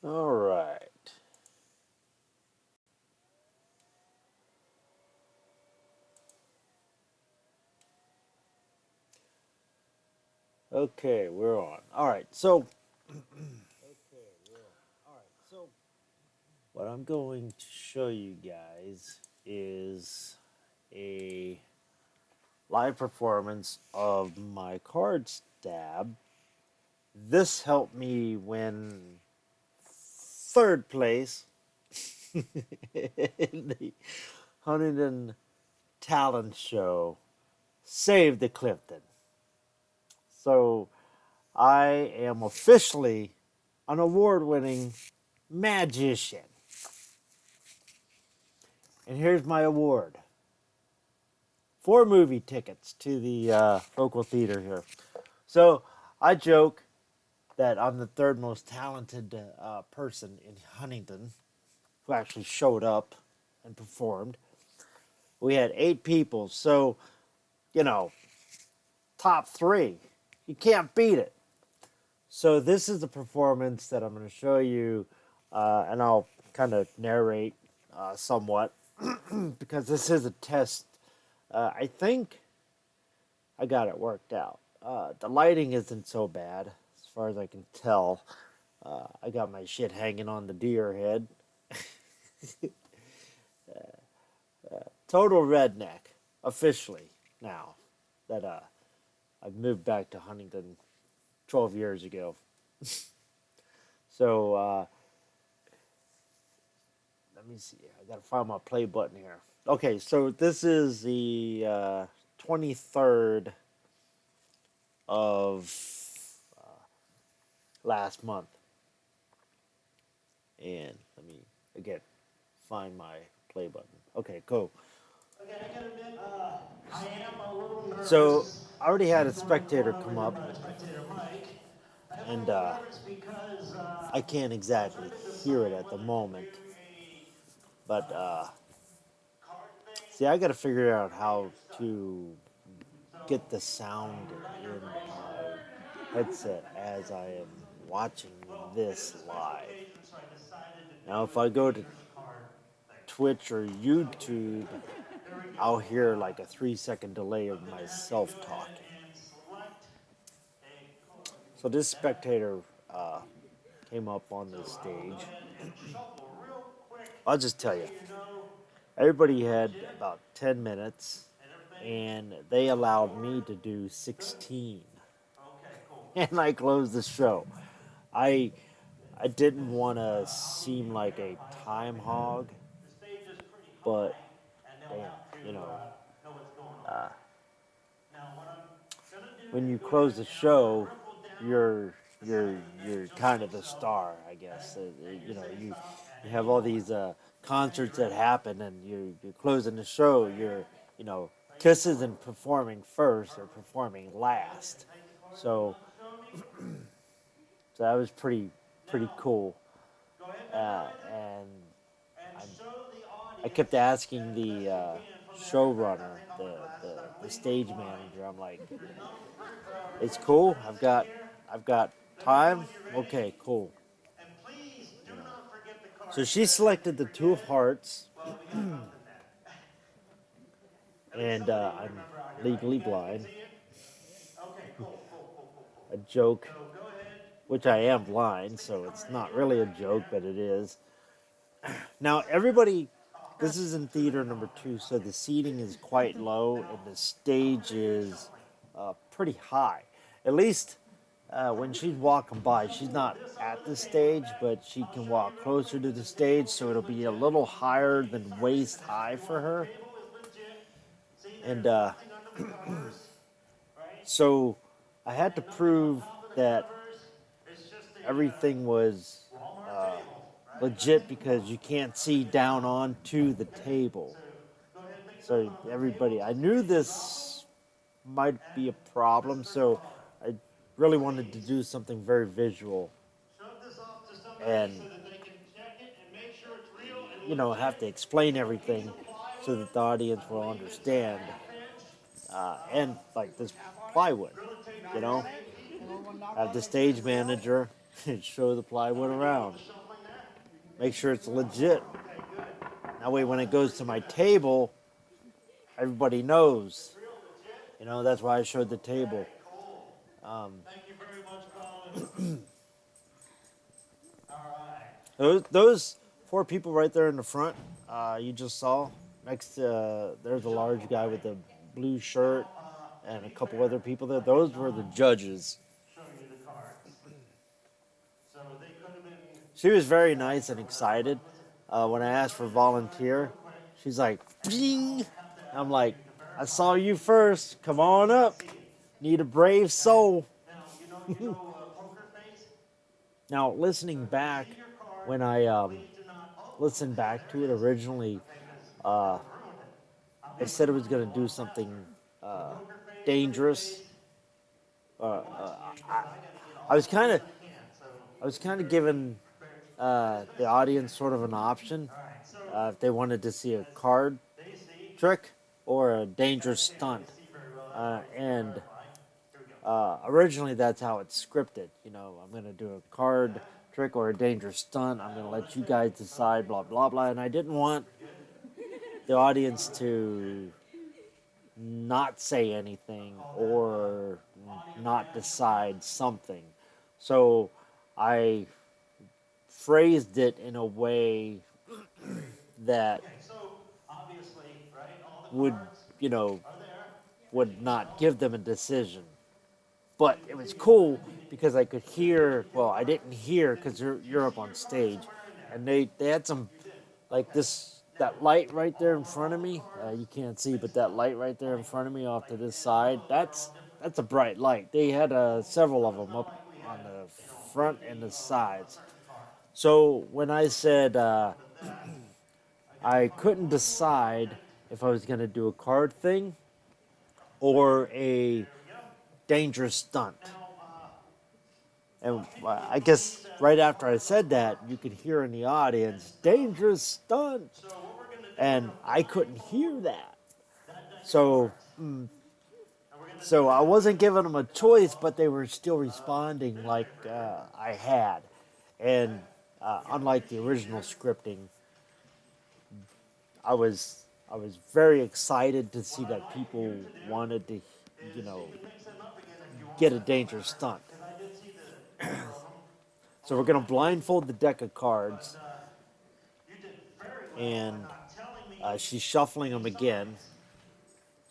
All right. Okay, we're on. All right. So, what I'm going to show you guys is a live performance of my card stab. This helped me win third place in the Huntington Talent Show. Save the Clifton. So I am officially an award winning magician. And here's my award 4 movie tickets to the local theater here. So I joke that I'm the third most talented person in Huntington who actually showed up and performed. We had 8 people, so, you know, top 3. You can't beat it. So this is the performance that I'm going to show you, and I'll kind of narrate somewhat because this is a test. I think I got it worked out. The lighting isn't so bad as far as I can tell. I got my shit hanging on the deer head. Total redneck, officially, now that I've moved back to Huntington 12 years ago. So let me see. I gotta find my play button here. Okay, so this is the 23rd of last month. And let me, again, find my play button. Okay, cool. Okay, I gotta admit, I am a little nervous. So I already had a spectator Over come here up, by spectator Mike. I am a and little nervous because I can't I'm exactly trying to hear it decide at the whether to moment. do a But card thing see, I got to figure out or how style. to So, get the sound Dr. in Grayson, my headset as I am watching well, it is this a special live. occasion, so I decided to Now, do if I go to a card thing. Twitch or So, YouTube, there we I'll go. hear like a 3 second delay of I'm gonna ask you to myself go ahead talking. and select a card. So this That. spectator came up on So the I will go stage. ahead and shuffle real quick, I'll just just tell so you, you know everybody I'm had legit about 10 minutes, and everything and they above allowed me board. to do Good? 16. Okay, cool. And I closed the show. I I didn't This, want to I'm gonna seem be like a terrified of time because hog, the stage is pretty but high and they'll damn, have to you know what's going on. uh, Now, what I'm gonna do when is you go ahead close the and I'm gonna show, riffle down you're the you're second name, you're just kind like of the so. star, I Okay? guess. And you say You stop at you any have all moment. these And you concerts that ready? happen, and you're closing the show. Right here? You know Face Kiss forward. isn't performing first; they're Perfect. performing Go ahead and last. take the card you So want to show me. so that was pretty Now, cool. go ahead, Vaporizer, And and I'm show the I kept audience asking as the best you can from there. In fact, I'll showrunner, take off my glasses. I'm the legally stage blind. manager. I'm like, No it's reflection cool. or anything here. I've got Let me know time. when you're ready. Okay, cool. And please do You know. not forget the So card she because if you selected the Two of forget it, Hearts, well, we got nothing then. At least and somebody will I'm remember out here, right? You legally guys can blind. see it? Okay, cool, cool, cool, cool, cool. A joke, So go ahead which I am and blind, stick the so it's card in not your really a back joke, here. but it is. Now everybody, All right. this is in theater number 2, so the seating is quite low and Now, the I'm stage gonna do your is shuffling. pretty high. At least when she's walking by, she's Shuffle not this under at the the table in the stage, back. but she I'll can show you walk real closer quick to that the the stage, table so is it'll be a legit. little Now, higher ladies, than start paying waist attention high to for what the her. table is legit. See, And there's nothing under the covers, right? so I had to And nothing on prove top of the that covers. It's just a everything was Walmart uh, table, right? legit Nothing because you can't see nothing down expensive. onto the Okay? table. So go ahead and mix those So on the table everybody, I just in knew case you drop them. this might be And a problem, Mr. so Caller, I really wanted to please do something very visual shove this off to somebody and so that they can check it and make sure it's real and have legit. to explain It's a piece everything of so plywood. that the audience I will believe it's a understand. half inch. And like this plywood, Grill tape you here, know, safety. have the Make sure it's stage real. manager show the Now plywood we're done with around. the shuffling make sure it's legit. That way, when it goes to my table, everybody knows. You know, that's why I showed the table. Thank you very much, Colin. All right. Those four people right there in the front, you just saw. Next, there's a large guy with a blue shirt and a couple other people there. Those were the judges. Showing you the cards. So they could have been. She was very nice and excited. When I asked for volunteer, she's like, "Bing." I'm like, I saw you first. Come on up. Need a brave soul. Now, you know Poker Face? Now, listening back, when I listened back to it originally, I said it was going to do something dangerous. I was kind of, I was kind of giving the audience sort of an option if they wanted to see a card trick or a dangerous stunt. And originally, that's how it's scripted. You know, I'm going to do a card trick or a dangerous stunt. I'm going to let you guys decide, blah, blah, blah. And I didn't want the audience to not say anything or not decide something. So I phrased it in a way that So obviously, right? All the would, cards you know, are there. would not give them a decision. But it was cool because I could hear, well, I didn't hear because you're up on stage. And they had some, like this, that light right there in front of me. You can't see, but that light right there in front of me off to this side, that's a bright light. They had several of them up on the front and the sides. So when I said I couldn't decide if I was going to do a card thing or a dangerous stunt. And I guess right after I said that, you could hear in the audience, dangerous stunt. And I couldn't hear that. So, so I wasn't giving them a choice, but they were still responding like I had. And unlike the original scripting, I was very excited to see that people wanted to, you know, get a dangerous stunt. So we're gonna blindfold the deck of cards, and she's shuffling them again,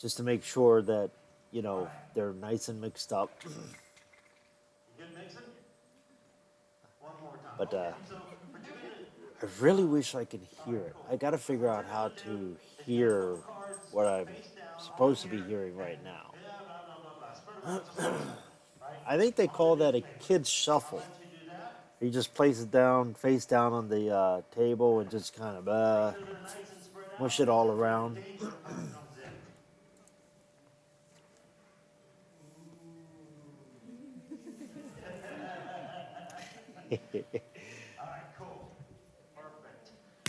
just to make sure that you know they're nice and mixed up. Good mixing? One more time. But So I really wish I could hear it. I got to figure out how to hear what I'm supposed to be hearing right now. I think they call that a kid's shuffle. You just place it down, face down on the table, and just kind of mush it all around.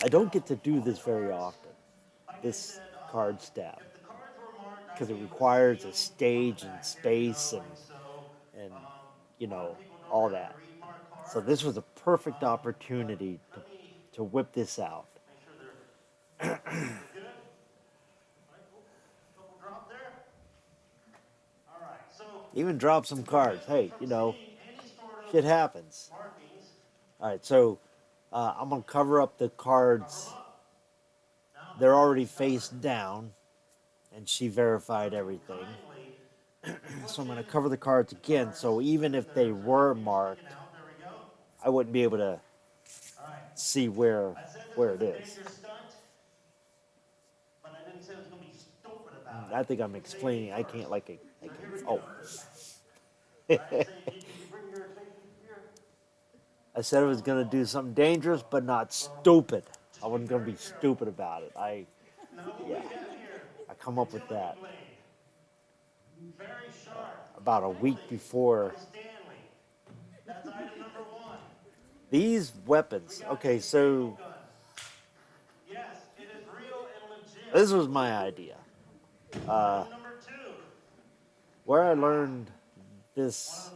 I don't get to do this very often, this card stab, because it requires a stage and space and you know all that. So this was a perfect opportunity to whip this out. Even drop some cards. Hey, you know, shit happens. All right, so I'm gonna cover up the cards. They're already face down, and she verified everything. So I'm gonna cover the cards again. So even if they were marked, I wouldn't be able to see where it is. I think I'm explaining. I can't like it. Oh. I said I was gonna do something dangerous, but not stupid. I wasn't gonna be stupid about it. I come up with that about a week before. These weapons. Okay, so this was my idea. Where I learned this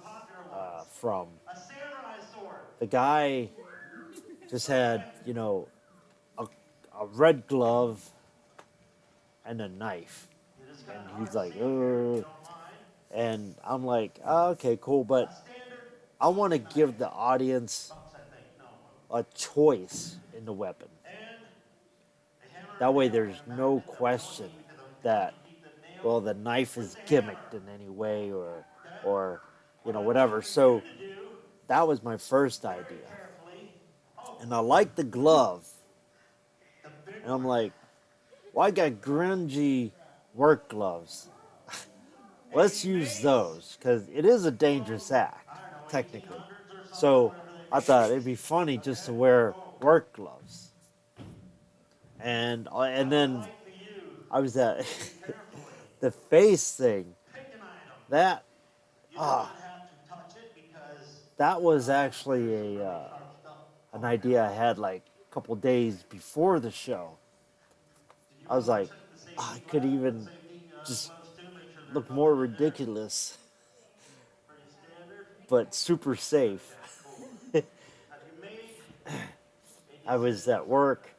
from, the guy just had, a red glove and a knife. And he's like, ugh. And I'm like, oh, okay, cool. But I want to give the audience a choice in the weapon. That way there's no question that, well, the knife is gimmicked in any way or whatever. So that was my first idea. And I like the glove. And I'm like, well, I got grungy work gloves. Let's use those because it is a dangerous act, technically. So I thought it'd be funny just to wear work gloves. And then I was at the face thing. That ah, that was actually an idea I had like a couple days before the show. I was like, I could even just look more ridiculous, but super safe. I was at work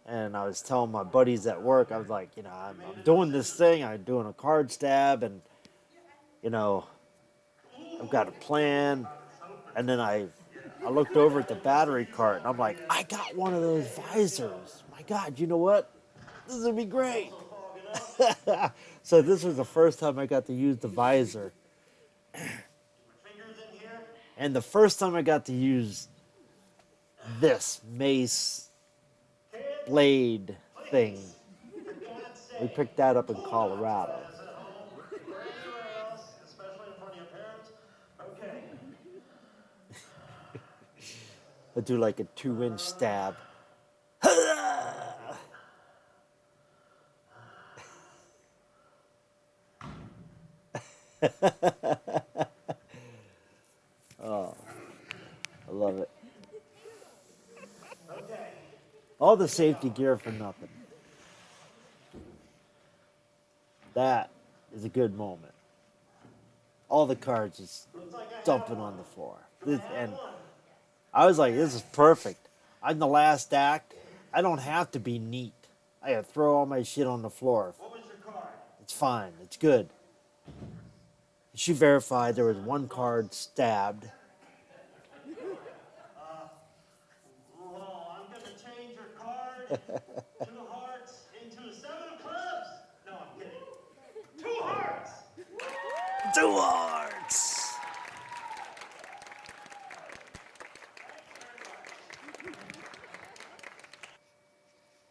and I was telling my buddies at work, I was like, I'm doing this thing, I'm doing a card stab, and, you know, I've got a plan. And then I looked over at the battery cart and I'm like, I got one of those visors. My God, you know what? This would be great. So this was the first time I got to use the visor. And the first time I got to use this mace blade thing, we picked that up in Colorado. I do like a 2-inch stab. Oh, I love it. All the safety gear for nothing. That is a good moment. All the cards just dumping on the floor. And I was like, this is perfect. I'm the last act. I don't have to be neat. I gotta throw all my shit on the floor. It's fine. It's good. She verified there was one card stabbed. Well, I'm going to change your card. 2 hearts into 7 of clubs. No, I'm kidding. 2 hearts. 2 hearts.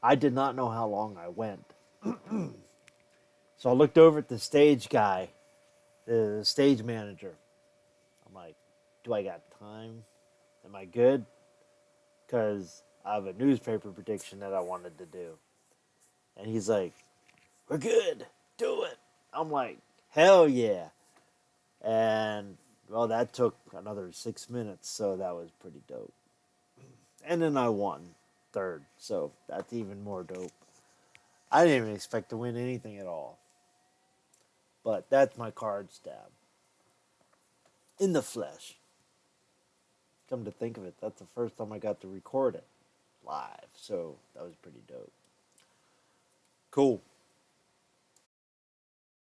I did not know how long I went. So I looked over at the stage guy, the stage manager. I'm like, do I got time? Am I good? Because I have a newspaper prediction that I wanted to do. And he's like, we're good. Do it. I'm like, hell yeah. And, well, that took another 6 minutes, so that was pretty dope. And then I won third, so that's even more dope. I didn't even expect to win anything at all. But that's my card stab. In the flesh. Come to think of it, that's the first time I got to record it live, so that was pretty dope. Cool.